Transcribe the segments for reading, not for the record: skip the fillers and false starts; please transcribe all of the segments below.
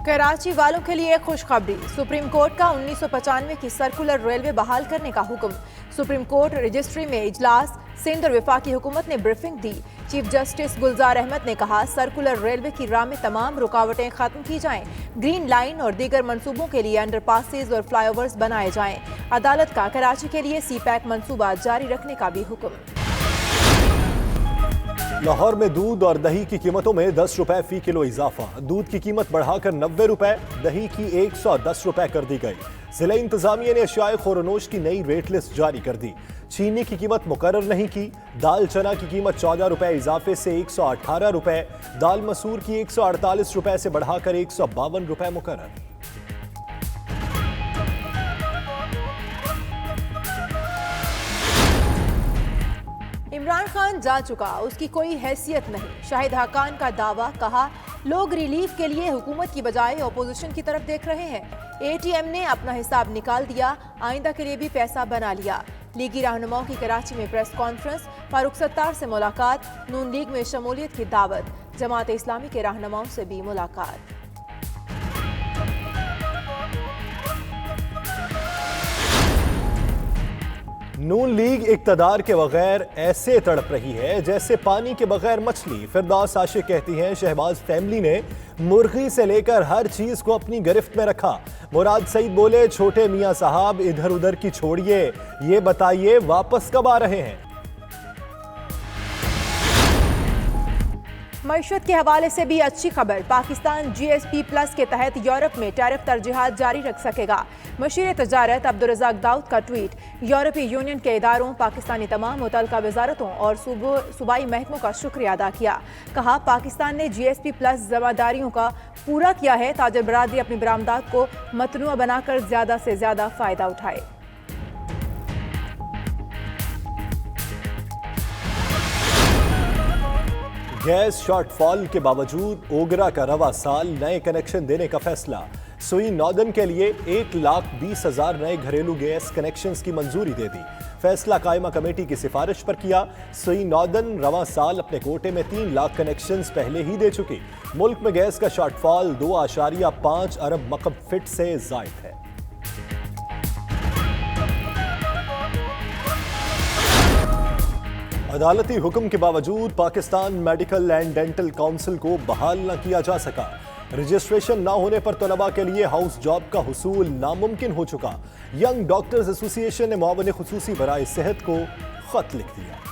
कराची वालों के लिए खुशखबरी। सुप्रीम कोर्ट का 1995 की सर्कुलर रेलवे बहाल करने का हुक्म। सुप्रीम कोर्ट रजिस्ट्री में इजलास, सिंध और वफाकी हुकूमत ने ब्रीफिंग दी। चीफ जस्टिस गुलजार अहमद ने कहा, सर्कुलर रेलवे की राह में तमाम रुकावटें खत्म की जाएं। ग्रीन लाइन और दीगर मंसूबों के लिए अंडरपासेज और फ्लाईओवर्स बनाए जाएं। अदालत का कराची के लिए CPEC मंसूबा जारी रखने का भी हुक्म। लाहौर में दूध और दही की कीमतों में 10 रुपए फी किलो इजाफा। दूध की कीमत बढ़ाकर 90 रुपए, दही की 110 रुपए कर दी गई। जिला इंतजामिया ने अशियाए खोरनोश की नई रेट लिस्ट जारी कर दी। चीनी की कीमत मुकर्रर नहीं की। दाल चना की कीमत 14 रुपए इजाफे से 118 रुपए, दाल मसूर की 148 रुपए से बढ़ाकर 152 रुपए मुकर्रर। इमरान खान जा चुका, उसकी कोई हैसियत नहीं। शाहिद हक्कान का दावा, कहा लोग रिलीफ के लिए हुकूमत की बजाय अपोजिशन की तरफ देख रहे हैं। ATM ने अपना हिसाब निकाल दिया, आइंदा के लिए भी पैसा बना लिया। लीगी रहनुमाओं की कराची में प्रेस कॉन्फ्रेंस, फारूक सत्तार से मुलाकात, नून लीग में शमूलियत की दावत, जमात इस्लामी के रहनुमाओं से भी मुलाकात। नून लीग इक्तदार के बगैर ऐसे तड़प रही है जैसे पानी के बगैर मछली। फिरदौस आशिक कहती हैं, शहबाज फैमिली ने मुर्गी से लेकर हर चीज को अपनी गिरफ्त में रखा। मुराद सईद बोले, छोटे मियां साहब इधर उधर की छोड़िए, ये बताइए वापस कब आ रहे हैं। मईशत के हवाले से भी अच्छी खबर। पाकिस्तान GSP+ के तहत यूरोप में टैरिफ तरजीहात जारी रख सकेगा। मशीर तजारत अब्दुर्रज़ाक दाऊद का ट्वीट। यूरोपीय यूनियन के इदारों, पाकिस्तानी तमाम मुतल्लिका वजारतों और सूबाई महकमों का शुक्रिया अदा किया। कहा, पाकिस्तान ने GSP+ जिम्मेदारियों का पूरा किया है। ताजर बरादरी अपनी बरामदात को मतनूआ बनाकर ज्यादा से ज्यादा फायदा उठाए। गैस शॉर्टफॉल के बावजूद ओगरा का रवा साल नए कनेक्शन देने का फैसला। सुई नॉर्दर्न के लिए 1,20,000 नए घरेलू गैस कनेक्शंस की मंजूरी दे दी। फैसला कायमा कमेटी की सिफारिश पर किया। सुई नॉर्दर्न रवा साल अपने कोटे में 3 लाख कनेक्शंस पहले ही दे चुकी। मुल्क में गैस का शॉर्टफॉल 2.5 अरब मकब फिट से जायद है। अदालती हुक्म के बावजूद Pakistan medical and dental council को बहाल न किया जा सका। रजिस्ट्रेशन न होने पर तलबा के लिए हाउस जॉब का हुसूल नामुमकिन हो चुका। यंग डॉक्टर्स एसोसिएशन ने मुआवन खुसूसी बराए सेहत को खत लिख दिया।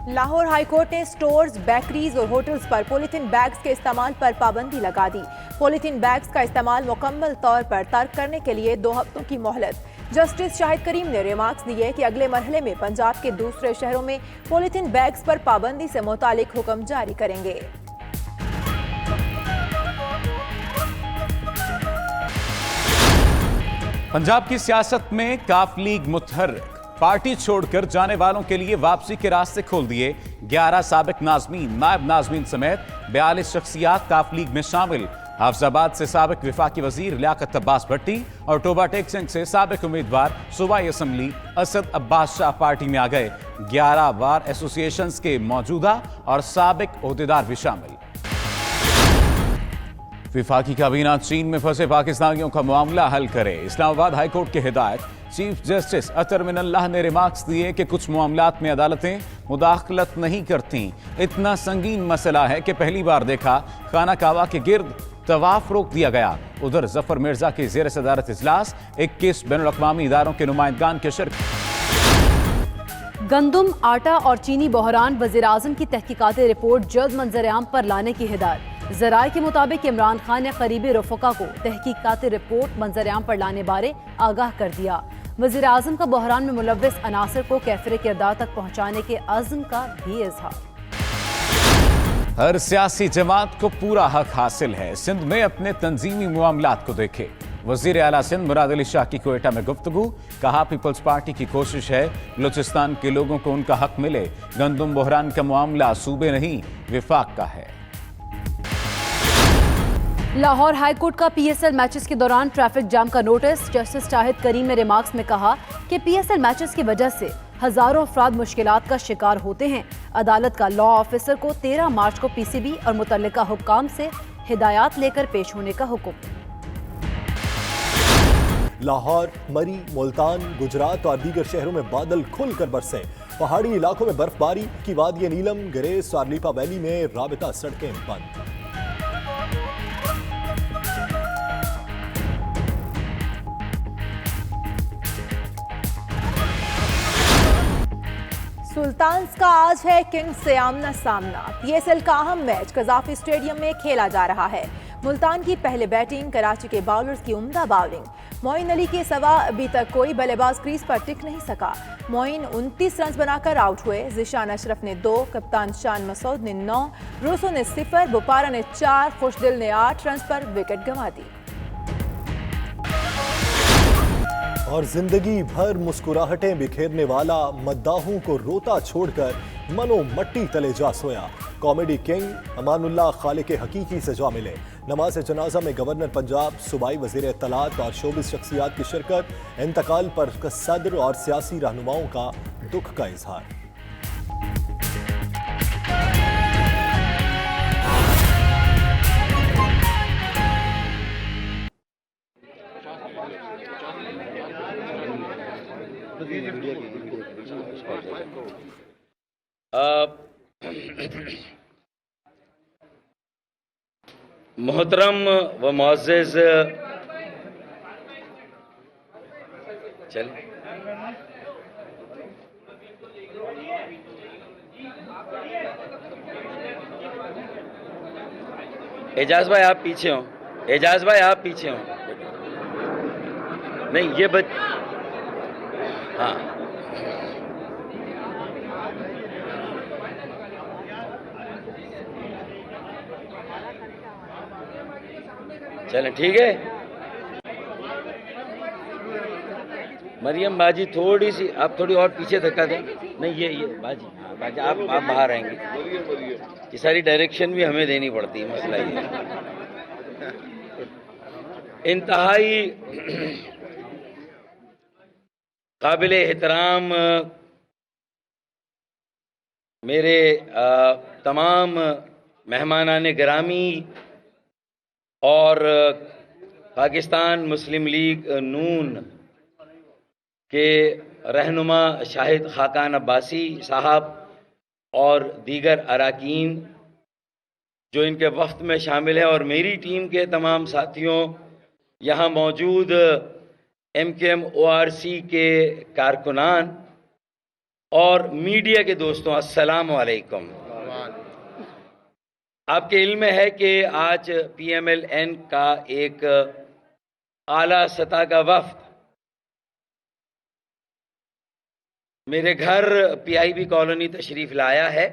लाहौर हाईकोर्ट ने स्टोर्स, बेकरीज और होटल्स पर पॉलीथीन बैग्स के इस्तेमाल पर पाबंदी लगा दी। पॉलीथीन बैग्स का इस्तेमाल मुकम्मल तौर पर तर्क करने के लिए 2 हफ्तों की मोहलत। जस्टिस शाहिद करीम ने रिमार्क्स दिए कि अगले मरहले में पंजाब के दूसरे शहरों में पॉलीथीन बैग्स पर पाबंदी से मुतालिक हुक्म जारी करेंगे। पंजाब की सियासत में काफ लीग मुतहर्रिक। पार्टी छोड़कर जाने वालों के लिए वापसी के रास्ते खोल दिए। 11 साबिक नाज़मीन, नायब नाज़मीन समेत 42 शख्सियात काफ लीग में शामिल। हाफिजाबाद से साबिक विफाकी वजीर लियाकत अब्बास भट्टी और टोबा टेकसिंग से साबिक उम्मीदवार सूबाई असम्बली असद अब्बास शाह पार्टी में आ गए। 11 बार एसोसिएशंस के मौजूदा और साबिक ओहदेदार भी शामिल। विफाकी काबीना चीन में फंसे पाकिस्तानियों का मामला हल करे, इस्लामाबाद हाईकोर्ट की हिदायत। चीफ जस्टिस अतर मिनल्लाह ने रिमार्क्स दिए कि कुछ मामलात में अदालतें मुदाखलत नहीं करती। इतना संगीन मसला है कि पहली बार देखा खाना काबा के गिर्द तवाफ रोक दिया गया। उधर जफर मिर्जा के ज़ेर सदारत इजलास, 21 बैनुल-अक़वामी इदारों के नुमाइंदगान के शिरकत। गंदुम, आटा और चीनी बहरान, वज़ीर-ए-आज़म की तहकीकाती रिपोर्ट जल्द मंजर-ए-आम पर लाने की हिदायत। ज़राए के मुताबिक इमरान खान ने करीबी रफ़का को तहकीकाती रिपोर्ट मंजर-ए-आम पर लाने बारे आगाह कर दिया। वज़ीर-ए-आज़म का बहरान में मुलव्वस अनासर को कैफ़िर किरदार तक पहुँचाने के अज़्म का भी इज़हार। हर सियासी जमात को पूरा हक हासिल है सिंध में अपने तंजीमी मामलात को देखे। वज़ीर आला सिंध मुराद अली शाह की क्वेटा में गुफ्तगू। कहा, पीपल्स पार्टी की कोशिश है बलूचिस्तान के लोगों को उनका हक मिले। गंदुम बहरान का मामला सूबे नहीं विफाक का है। लाहौर हाईकोर्ट का PSL मैचेस के दौरान ट्रैफिक जाम का नोटिस। जस्टिस शाहिद करीम ने रिमार्क्स में कहा कि PSL मैचेस की वजह से हजारों अफराद मुश्किलात का शिकार होते हैं। अदालत का लॉ ऑफिसर को 13 मार्च को पीसीबी और मुतल्लिका हुक्काम से हिदायत लेकर पेश होने का हुक्म। लाहौर, मरी, मुल्तान, गुजरात और दीगर शहरों में बादल खुलकर बरसे। पहाड़ी इलाकों में बर्फबारी की वादी नीलम, ग्रेस और लीपा वैली में राबिता सड़कें बंद। सुल्तान्स का आज है किंग्स से आमना सामना। पीएसएल का अहम मैच कजाफी स्टेडियम में खेला जा रहा है। मुल्तान की पहले बैटिंग, कराची के बाउलर्स की उम्दा बॉलिंग। मोइन अली के सिवा अभी तक कोई बल्लेबाज क्रीज पर टिक नहीं सका। मोइन 29 रन बनाकर आउट हुए। जिशान अशरफ ने 2, कप्तान शान मसूद ने 9, रूसो ने 0, बुपारा ने 4, खुशदिल ने 8 रन पर विकेट गंवा दी। और जिंदगी भर मुस्कुराहटें बिखेरने वाला मद्दाहों को रोता छोड़कर मनो मट्टी तले जा सोया। कॉमेडी किंग अमानुल्लाह खालिक हकीकी से जा मिले। नमाज जनाजा में गवर्नर पंजाब, सूबाई वजीर इत्तलात और शोबिस शख्सियात की शिरकत। इंतकाल पर सदर और सियासी रहनुमाओं का दुख का इजहार। मोहतरम व मुअज़्ज़िज़, चल एजाज भाई आप पीछे हो, एजाज भाई आप पीछे हो। नहीं ये हाँ चलें ठीक है। मरियम बाजी थोड़ी सी आप थोड़ी और पीछे धक्का दें। नहीं ये बाजी, हाँ बाजी आप बाहर आएंगे। ये सारी डायरेक्शन भी हमें देनी पड़ती है, मसला ये इंतहाई काबिल एहतराम मेरे तमाम मेहमानान गिरामी और पाकिस्तान मुस्लिम लीग नून के रहनुमा शाहिद खाकान अब्बासी साहब और दीगर अराकीन जो इनके वफ्द में शामिल हैं, और मेरी टीम के तमाम साथियों, यहाँ मौजूद MKM ORC के कारकुनान और मीडिया के दोस्तों, अस्सलाम वालेकुम। आपके इल्म है कि आज PMLN का एक आला सतह का वफ्द मेरे घर PIB कॉलोनी तशरीफ लाया है,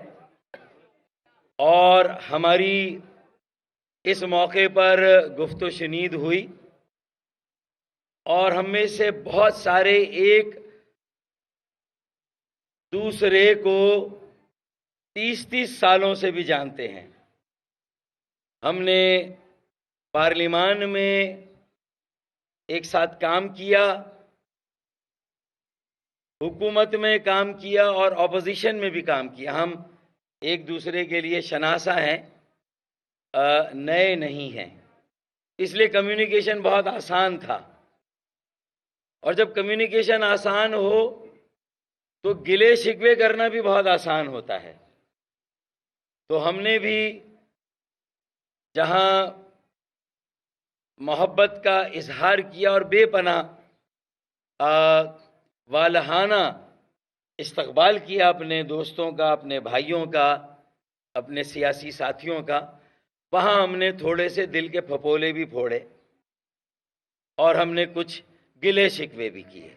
और हमारी इस मौके पर गुफ्तो शनीद हुई, और हम में से बहुत सारे एक दूसरे को 30-30 सालों से भी जानते हैं। हमने पार्लिमान में एक साथ काम किया, हुकूमत में काम किया और ऑपोजिशन में भी काम किया। हम एक दूसरे के लिए शनासा हैं, नए नहीं हैं, इसलिए कम्युनिकेशन बहुत आसान था। और जब कम्युनिकेशन आसान हो तो गिले शिकवे करना भी बहुत आसान होता है। तो हमने भी जहां मोहब्बत का इजहार किया और बेपनाह वालहाना इस्तकबाल किया अपने दोस्तों का, अपने भाइयों का, अपने सियासी साथियों का, वहाँ हमने थोड़े से दिल के फपोले भी फोड़े और हमने कुछ गिले शिकवे भी किए।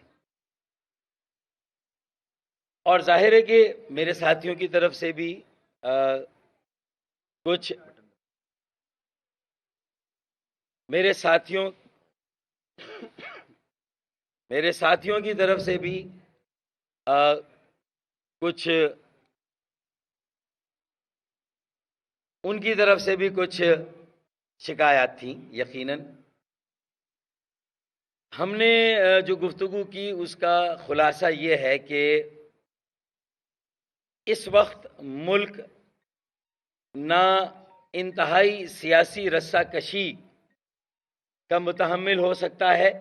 और जाहिर है कि मेरे साथियों की तरफ से भी कुछ मेरे साथियों की तरफ से भी कुछ उनकी तरफ से भी कुछ शिकायत थी। यकीनन हमने जो गुफ्तगू की उसका खुलासा ये है कि इस वक्त मुल्क ना इंतहाई सियासी रस्साकशी का मुतहम्मिल हो सकता है